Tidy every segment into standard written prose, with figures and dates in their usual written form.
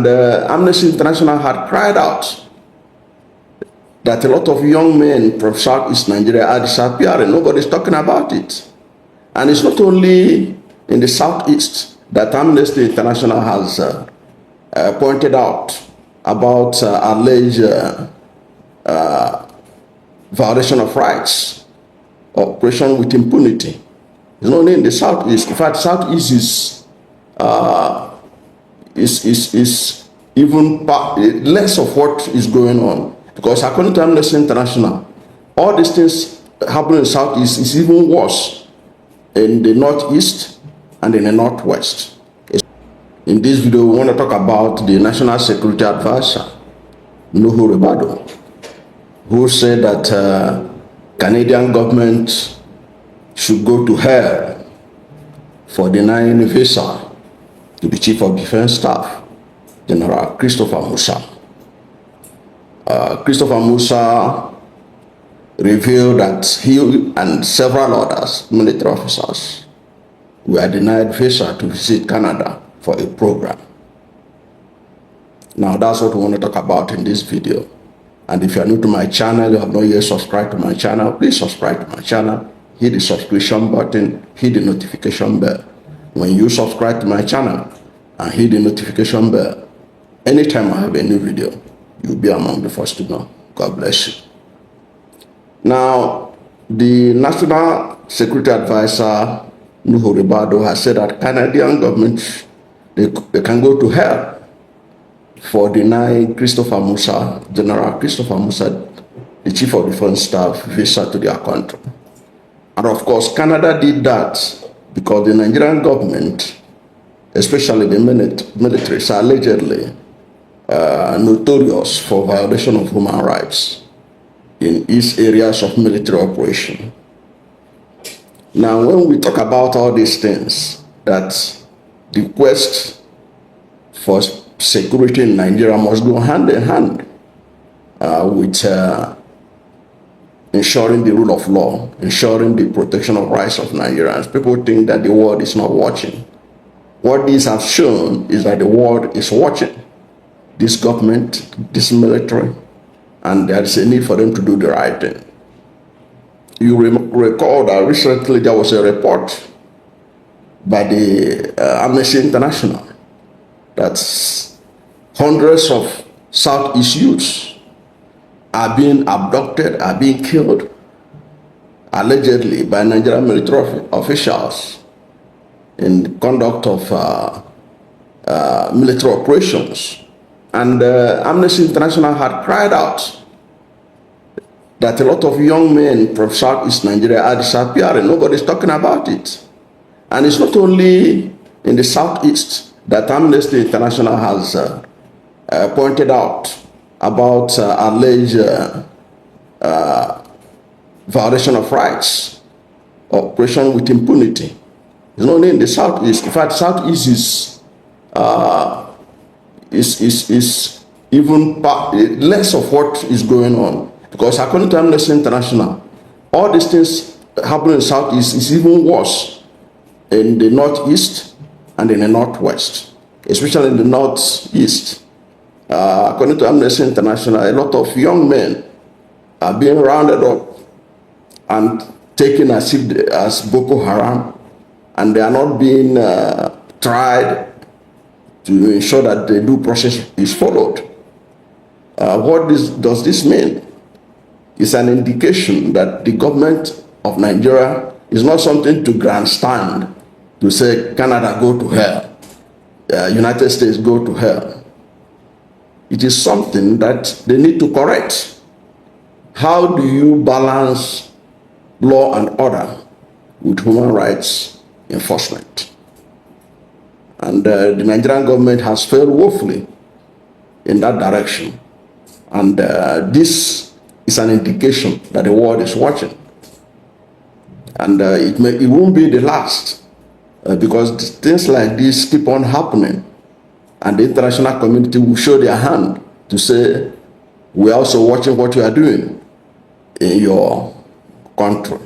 Amnesty International had cried out that a lot of young men from Southeast Nigeria are disappearing. Nobody's talking about it. And it's not only in the Southeast that Amnesty International has pointed out about alleged violation of rights, operation with impunity. It's not only in the Southeast. In fact, Southeast is even less of what is going on, because according to Amnesty International, all these things happening in the Southeast is even worse in the Northeast and in the Northwest. In this video, we want to talk about the National Security Advisor, Nnamdi Kanu, who said that Canadian government should go to hell for denying visa to the Chief of Defense Staff, General Christopher Musa. Christopher Musa revealed that he and several others, military officers, were denied visa to visit Canada for a program. Now that's what we want to talk about in this video. And if you are new to my channel, you have not yet subscribed to my channel, please subscribe to my channel, hit the subscription button, hit the notification bell. When you subscribe to my channel and hit the notification bell, anytime I have a new video, you'll be among the first to know. God bless you. Now, the National Security Advisor, Nnamdi Kanu, has said that Canadian government, they can go to hell for denying Christopher Musa, General Christopher Musa, the Chief of Defense Staff, visa to their country. And of course, Canada did that because the Nigerian government, especially the military, is allegedly notorious for violation of human rights in its areas of military operation. Now, when we talk about all these things, that the quest for security in Nigeria must go hand in hand with ensuring the rule of law, ensuring the protection of rights of Nigerians. People think that the world is not watching. What these have shown is that the world is watching this government, this military, and there is a need for them to do the right thing. You recall that recently there was a report by the Amnesty International that hundreds of Southeast youths are being abducted, are being killed, allegedly by Nigerian military officials in the conduct of military operations. And Amnesty International had cried out that a lot of young men from Southeast Nigeria are disappearing. Nobody's talking about it. And it's not only in the Southeast that Amnesty International has pointed out about alleged violation of rights, operation with impunity. It's not only in the Southeast. In fact, Southeast is even less of what is going on, because according to Amnesty International, all these things happening in the Southeast is even worse in the Northeast and in the Northwest, especially in the Northeast. According to Amnesty International, a lot of young men are being rounded up and taken as Boko Haram, and they are not being tried to ensure that the due process is followed. What does this mean? It's an indication that the government of Nigeria is not something to grandstand, to say Canada go to hell, United States go to hell. It is something that they need to correct. How do you balance law and order with human rights enforcement? And the Nigerian government has failed woefully in that direction. And this is an indication that the world is watching. And it won't be the last, because things like this keep on happening. And the international community will show their hand to say, we're also watching what you are doing in your country.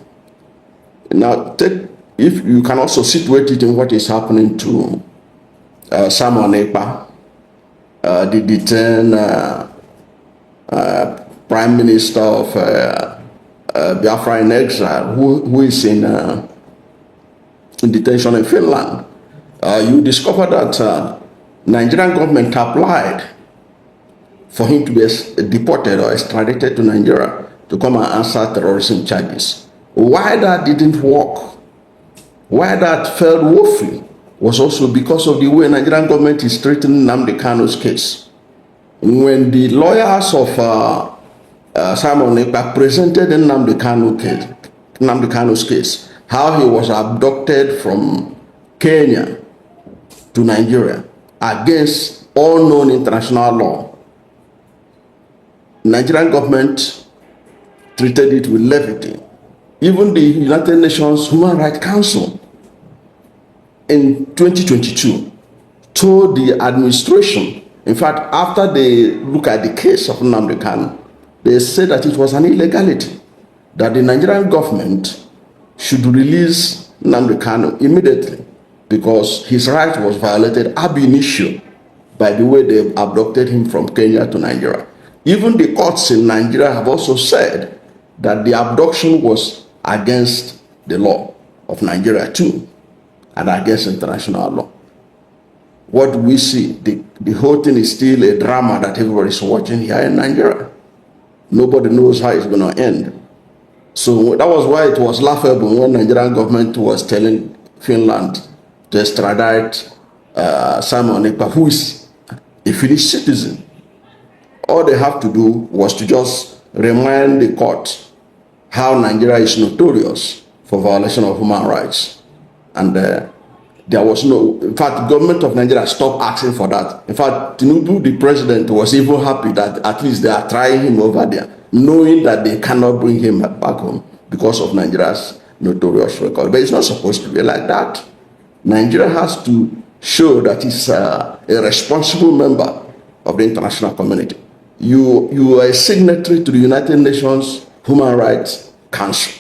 Now, if you can also situate it in what is happening to Simon Ekpa, the detained Prime Minister of Biafra in exile, who is in detention in Finland. You discover that Nigerian government applied for him to be deported or extradited to Nigeria to come and answer terrorism charges. Why that didn't work, why that failed woefully, was also because of the way Nigerian government is treating Nnamdi Kanu's case. When the lawyers of Simon Ekpa presented Nnamdi Kanu's case, how he was abducted from Kenya to Nigeria against all known international law, Nigerian government treated it with levity. Even the United Nations Human Rights Council in 2022 told the administration, in fact, after they look at the case of Nnamdi Kanu, they said that it was an illegality, that the Nigerian government should release Nnamdi Kanu immediately because his right was violated ab initio by the way they abducted him from Kenya to Nigeria. Even the courts in Nigeria have also said that the abduction was against the law of Nigeria too, and against international law. What we see, the whole thing is still a drama that everybody's watching here in Nigeria. Nobody knows how it's going to end. So that was why it was laughable when Nigerian government was telling Finland to extradite Simon Ekpa, who is a Finnish citizen. All they have to do was to just remind the court how Nigeria is notorious for violation of human rights. And there was no, in fact, the government of Nigeria stopped asking for that. In fact, Tinubu, the president, was even happy that at least they are trying him over there, knowing that they cannot bring him back home because of Nigeria's notorious record. But it's not supposed to be like that. Nigeria has to show that it's a responsible member of the international community. You are a signatory to the United Nations Human Rights Council.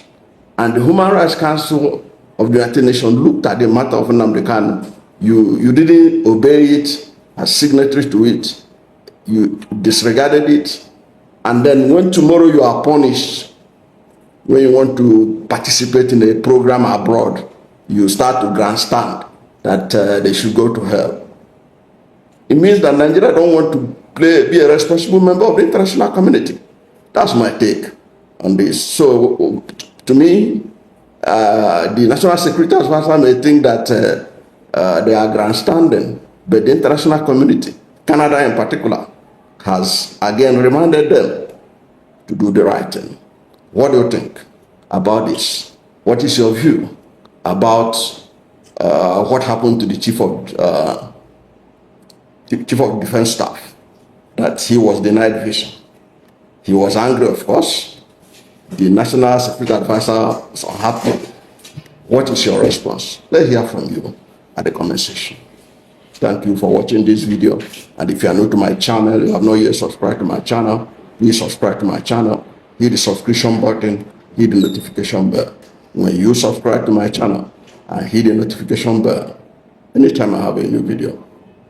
And the Human Rights Council of the United Nations looked at the matter of Nnamdi Kanu. You didn't obey it as signatory to it. You disregarded it. And then when tomorrow you are punished, when you want to participate in a program abroad, you start to grandstand that they should go to hell. It means that Nigeria don't want to be a responsible member of the international community. That's my take on this. So to me, the National Security Advisor may think that they are grandstanding, but the international community, Canada in particular, has again reminded them to do the right thing. What do you think about this? What is your view about what happened to the Chief of Defense Staff? That he was denied visa. He was angry, of course. The National Security Advisor is unhappy. What is your response? Let's hear from you at the comment section. Thank you for watching this video. And if you are new to my channel, you have not yet subscribed to my channel, please subscribe to my channel. Hit the subscription button, hit the notification bell. When you subscribe to my channel and hit the notification bell, anytime I have a new video,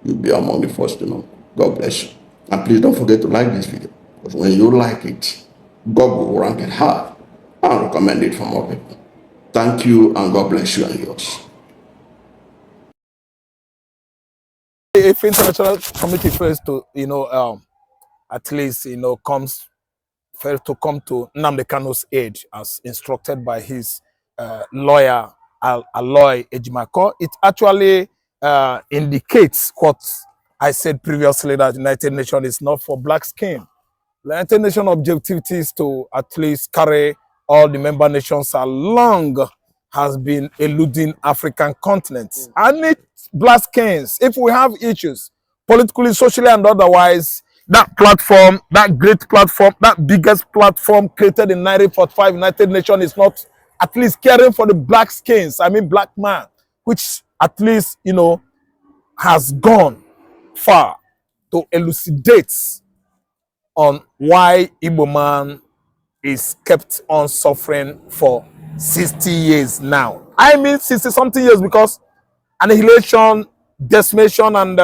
you'll be among the first to know. God bless you. And please don't forget to like this video, because when you like it, God will rank it high and recommend it for more people. Thank you, and God bless you and yours. If international community fails to, at least, fails to come to Nnamdi Kanu's aid as instructed by his lawyer, Aloy Ejimako, it actually indicates what I said previously, that the United Nations is not for black skin. The United Nations objectivity is to at least carry all the member nations along, has been eluding African continents. And it's black skins. If we have issues, politically, socially, and otherwise, that platform, that great platform, that biggest platform created in 1945, United Nations is not at least caring for the black skins, I mean black man, which at least, has gone far to elucidate on why Igbo man is kept on suffering for 60 years now. I mean 60-something years, because annihilation, decimation, and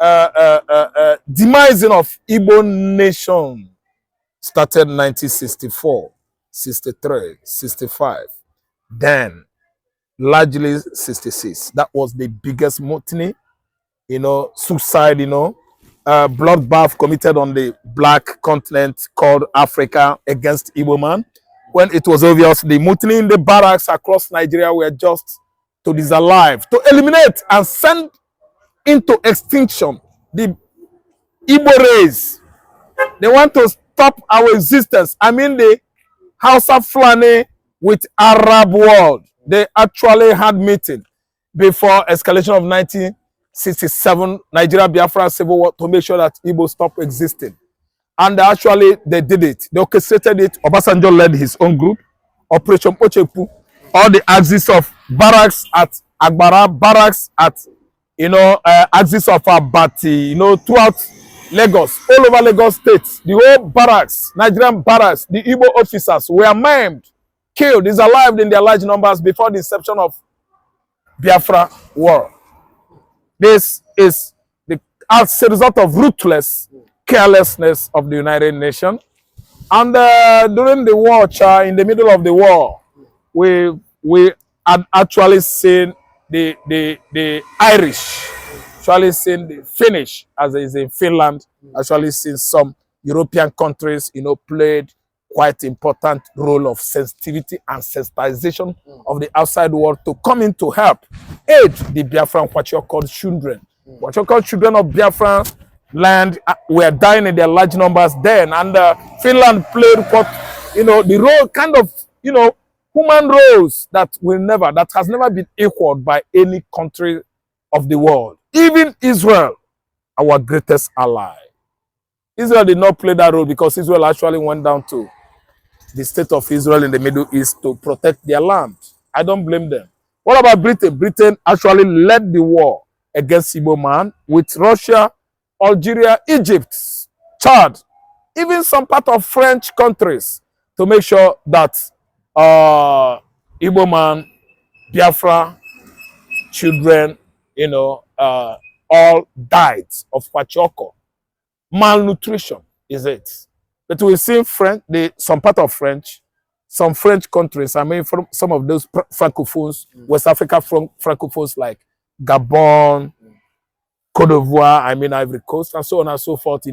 demising of Igbo nation started 1964, 63, 65, then largely 66. That was the biggest mutiny, suicide, bloodbath committed on the black continent called Africa against Igbo man. When it was obvious the mutiny in the barracks across Nigeria were just to disalive, to eliminate and send into extinction the Igbo race. They want to stop our existence. I mean, the Hausa Fulani with Arab world. They actually had meeting before escalation of 1967 Nigeria Biafra civil war to make sure that Igbo stop existing. And actually, they did it. They orchestrated it. Obasanjo led his own group, Operation Ochepu. All the axis of barracks at Agbara, barracks at, axis of Abati, throughout Lagos, all over Lagos State, the whole barracks, Nigerian barracks, the Igbo officers were maimed, killed, disallowed in their large numbers before the inception of Biafra war. This is as a result of ruthless carelessness of the United Nations. And during the war, in the middle of the war, we had actually seen the Irish, actually seen the Finnish, as is in Finland, actually seen some European countries, played quite important role of sensitivity and sensitization of the outside world to come in to help aid the Biafran, what you call children. What you call children of Biafran land were dying in their large numbers then, and Finland played what, the role kind of, human roles that has never been equaled by any country of the world. Even Israel, our greatest ally. Israel did not play that role because Israel actually went down to the state of Israel in the Middle East to protect their land. I don't blame them. What about Britain? Britain actually led the war against Igbo man with Russia, Algeria, Egypt, Chad, even some part of French countries to make sure that Igbo man, Biafra, children, all died of Kwachoko. Malnutrition is it. But we see some part of French, some French countries, I mean, from some of those francophones, West Africa francophones like Gabon, Côte d'Ivoire, I mean, Ivory Coast, and so on and so forth,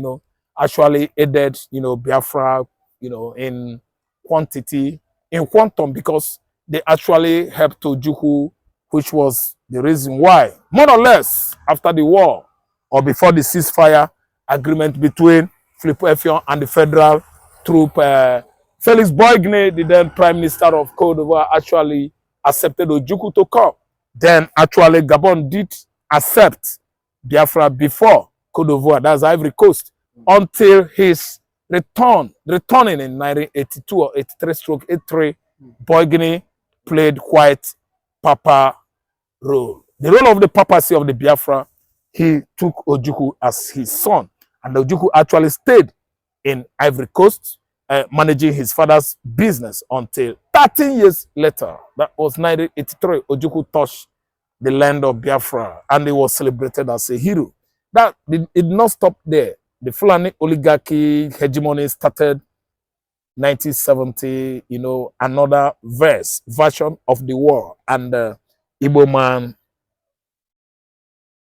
actually aided, Biafra, in quantity, in quantum, because they actually helped Ojukwu, which was the reason why, more or less, after the war, or before the ceasefire agreement between Philippe Effiong and the federal troop, Felix Boigny, the then Prime Minister of Côte d'Ivoire, actually accepted Ojukwu to come. Then, actually, Gabon did accept Biafra before Côte d'Ivoire, that's Ivory Coast, until his returning in 1982 or 83/83, Boigny played quite papa role. The role of the papacy of the Biafra, he took Ojukwu as his son, and Ojukwu actually stayed in Ivory Coast, managing his father's business until 13 years later, that was 1983, Ojukwu touched the land of Biafra, and he was celebrated as a hero. That it did not stop there. The Fulani oligarchy hegemony started 1970, another version of the war, and Igbo man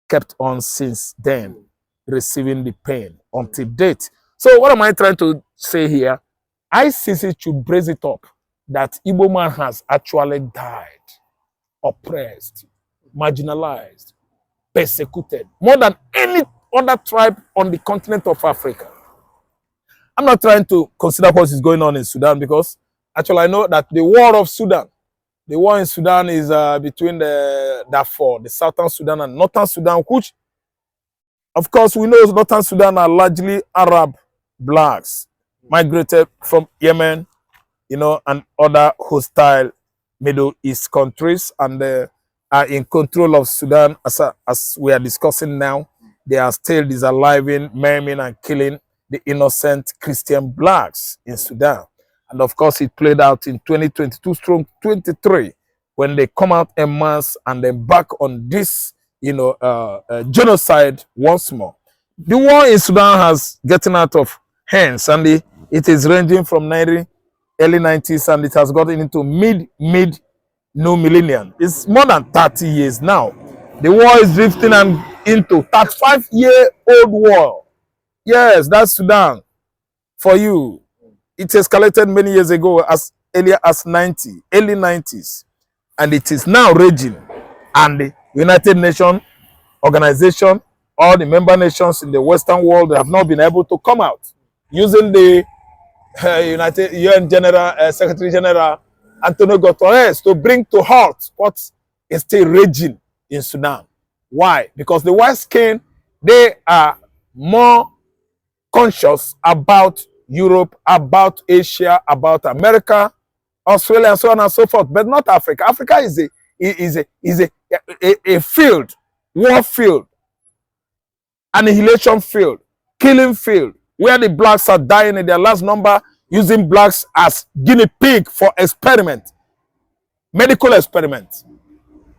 kept on since then, receiving the pain until date. So what am I trying to say here? ICC should brace it up that Igbo man has actually died, oppressed, marginalized, persecuted, more than any other tribe on the continent of Africa. I'm not trying to consider what is going on in Sudan, because actually I know that the war of Sudan, the war in Sudan is between the Darfur, the Southern Sudan and Northern Sudan, which, of course, we know Northern Sudan are largely Arab blacks, migrated from Yemen, and other hostile Middle East countries, and are in control of Sudan as we are discussing now. They are still disaliving, maiming, and killing the innocent Christian blacks in Sudan. And of course, it played out in 2022 strong 23 when they come out en masse and embark on this, genocide once more. The war in Sudan has gotten out of hands, and it is ranging from early 90s, and it has gotten into mid new millennium. It's more than 30 years now. The war is drifting and into 35-year-old war. Yes, that's Sudan for you. It escalated many years ago, as earlier as early 90s, and it is now raging. And the United Nations organization, all the member nations in the Western world have not been able to come out using the United UN General Secretary General Antonio Guterres to bring to halt what is still raging in Sudan. Why? Because the white skin, they are more conscious about Europe, about Asia, about America, Australia, and so on and so forth, but not Africa. Africa is a field, war field, annihilation field, killing field, where the blacks are dying in their last number, using blacks as guinea pig for experiment, medical experiment.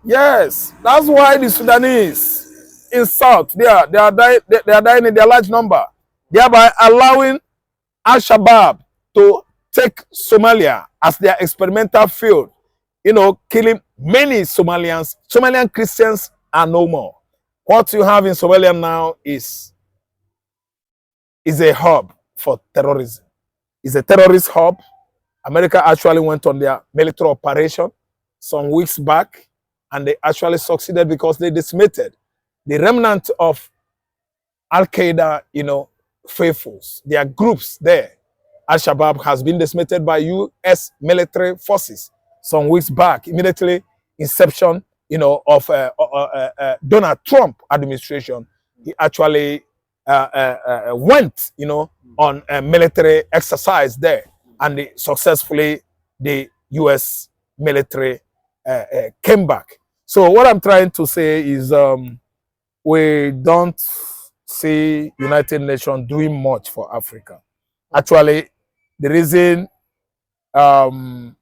Yes, that's why the Sudanese in South, they are dying in their large number, thereby allowing Al-Shabaab to take Somalia as their experimental field, killing many Somalians. Somalian Christians are no more. What you have in Somalia now is a hub for terrorism. It's a terrorist hub. America actually went on their military operation some weeks back, and they actually succeeded because they decimated the remnant of Al-Qaeda, faithfuls. There are groups there. Al-Shabaab has been decimated by U.S. military forces some weeks back, immediately inception, of Donald Trump administration. He actually went, on a military exercise there, and successfully the U.S. military came back. So what I'm trying to say is we don't see United Nations doing much for Africa. Actually, the reason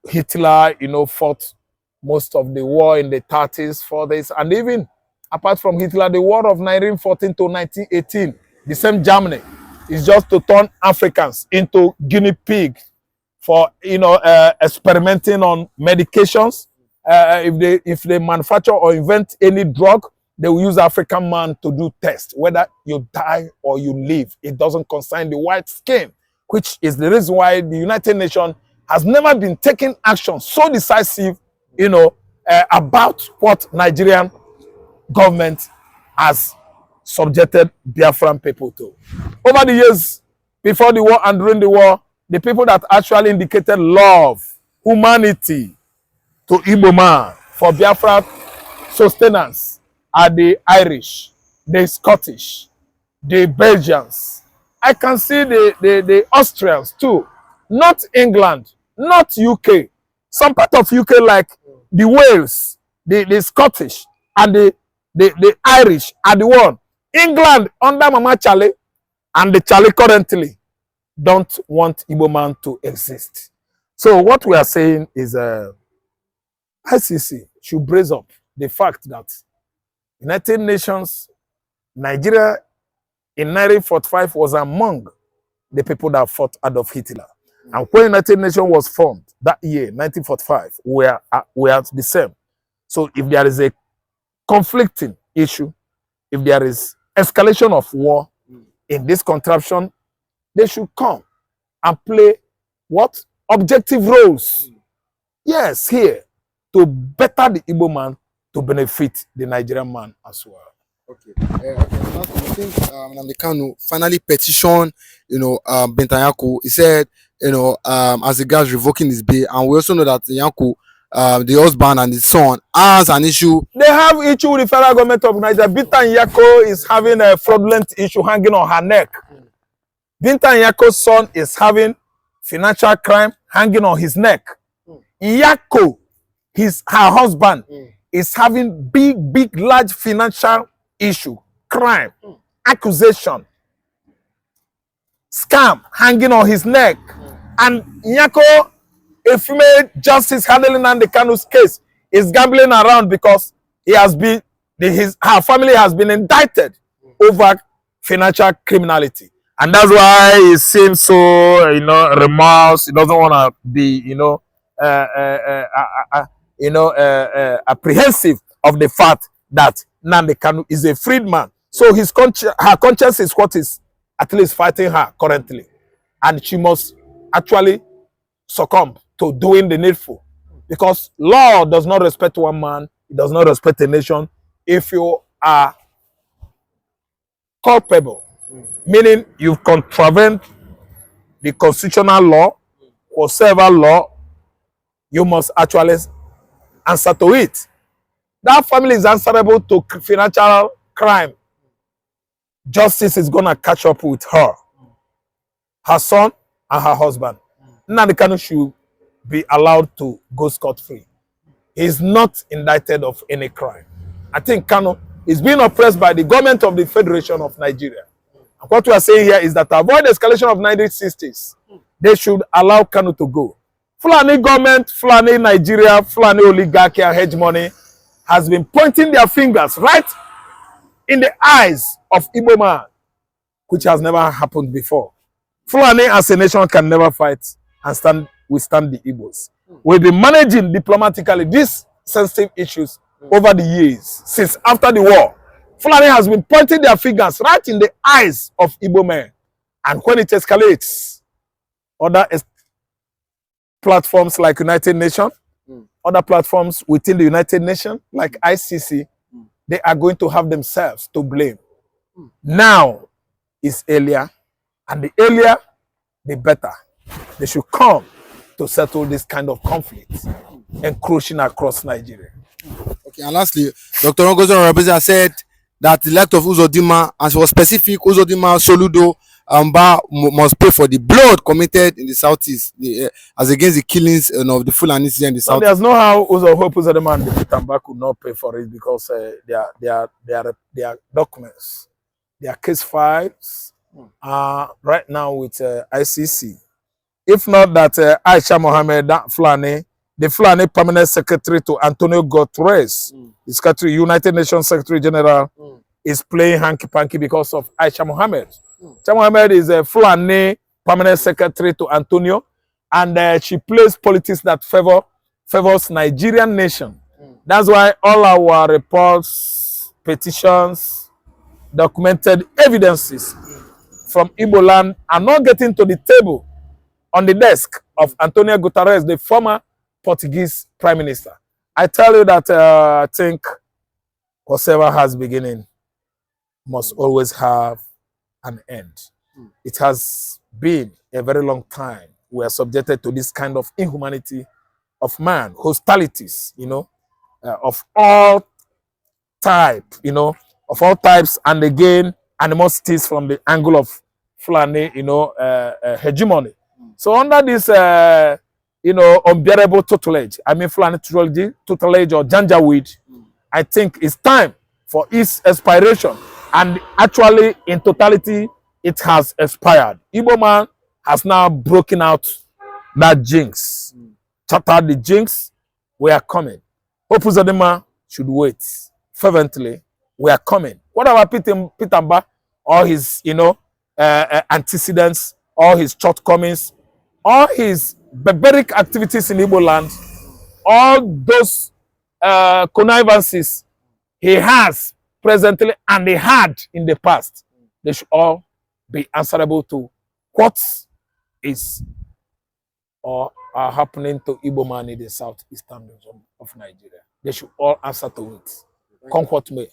Hitler, fought most of the war in the 30s, 40s, and even apart from Hitler, the war of 1914 to 1918, the same Germany, is just to turn Africans into guinea pigs for experimenting on medications. If they manufacture or invent any drug, they will use African man to do tests, whether you die or you live. It doesn't concern the white skin, which is the reason why the United Nations has never been taking action so decisive, about what Nigerian government has subjected Biafran people to. Over the years, before the war and during the war, the people that actually indicated love, humanity to Igbo man for Biafra sustenance are the Irish, the Scottish, the Belgians. I can see the Austrians too. Not England, not UK. Some part of UK like the Wales, the Scottish, and the Irish are the one. England under Mama Charlie and the Charlie currently don't want Igbo man to exist. So what we are saying is ICC should brace up the fact that United Nations, Nigeria in 1945 was among the people that fought Adolf Hitler. And when United Nations was formed that year, 1945, we are the same. So if there is a conflicting issue, if there is escalation of war in this contraption, they should come and play what? Objective roles. Yes, here, to better the Igbo man, to benefit the Nigerian man as well. Okay. I think Nnamdi Kanu finally petitioned, Bentanyako. He said, as the guy's revoking his bail, and we also know that Yanko, the husband and the son, has an issue. They have issue with the federal government of Nigeria. Binta Nyako is having a fraudulent issue hanging on her neck. Binta Nyako's son is having financial crime hanging on his neck. Nyako, her husband, is having big, large financial issue, crime, accusation, scam hanging on his neck. And Nyako, a female justice handling Nnamdi Kanu's case, is gambling around because he has been her family has been indicted over financial criminality. And that's why he seems so, remorse. He doesn't want to be, apprehensive of the fact that Nnamdi Kanu is a freedman. So her conscience is what is at least fighting her currently. And she must actually succumb to doing the needful. Because law does not respect one man, it does not respect a nation. If you are culpable, meaning you've contravened the constitutional law, whatsoever law, you must actually answer to it. That family is answerable to financial crime. Justice is going to catch up with her, her son, and her husband. Nnamdi Kanu should be allowed to go scot-free. He is not indicted of any crime. I think Kanu is being oppressed by the government of the Federation of Nigeria. And what we are saying here is that to avoid escalation of 1960s, they should allow Kanu to go. Fulani government, Fulani Nigeria, Fulani oligarchy and hegemony has been pointing their fingers right in the eyes of Igbo man, which has never happened before. Fulani as a nation can never fight and withstand the Igbos. We've been managing diplomatically these sensitive issues over the years, since after the war. Fulani has been pointing their fingers right in the eyes of Igbo men. And when it escalates, other platforms like United Nations, other platforms within the United Nations, like ICC, they are going to have themselves to blame. Now is earlier, and the earlier, the better. They should come to settle this kind of conflict encroaching across Nigeria. Okay, and lastly, Dr. Ngozi said that the elect of Uzodinma, and she was specific, Uzodinma, Soludo, must pay for the blood committed in the southeast, as against the killings of the Fulanis in the south. There's no how Uzodinma and the Pitamba could not pay for it, because their documents, their case files are right now with ICC. If not that Aisha Mohammed, that Fulani, the Fulani permanent secretary to Antonio Guterres, the secretary, United Nations Secretary General, is playing hanky-panky because of Aisha Mohammed. Aisha Mohammed is a Fulani permanent secretary to Antonio, and she plays politics that favors Nigerian nation. That's why all our reports, petitions, documented evidences from Igbo land are not getting to the table on the desk of Antonio Guterres, the former Portuguese Prime Minister. I tell you that I think whatever has beginning must always have an end. It has been a very long time we are subjected to this kind of inhumanity of man, hostilities, of all type, of all types, and again, animosities from the angle of Fulani, hegemony. So under this, unbearable tutelage, Fulani tutelage or Janjaweed, I think it's time for its expiration. And actually, in totality, it has expired. Igbo man has now broken out that jinx. Shattered the jinx. We are coming. Hope Uzodinma should wait fervently. We are coming. Whatever Pitamba, all his, antecedents, all his shortcomings, all his barbaric activities in Igbo land, all those connivances he has presently and he had in the past, they should all be answerable to what is or are happening to Igbo man in the southeastern region of Nigeria. They should all answer to it. Come what may.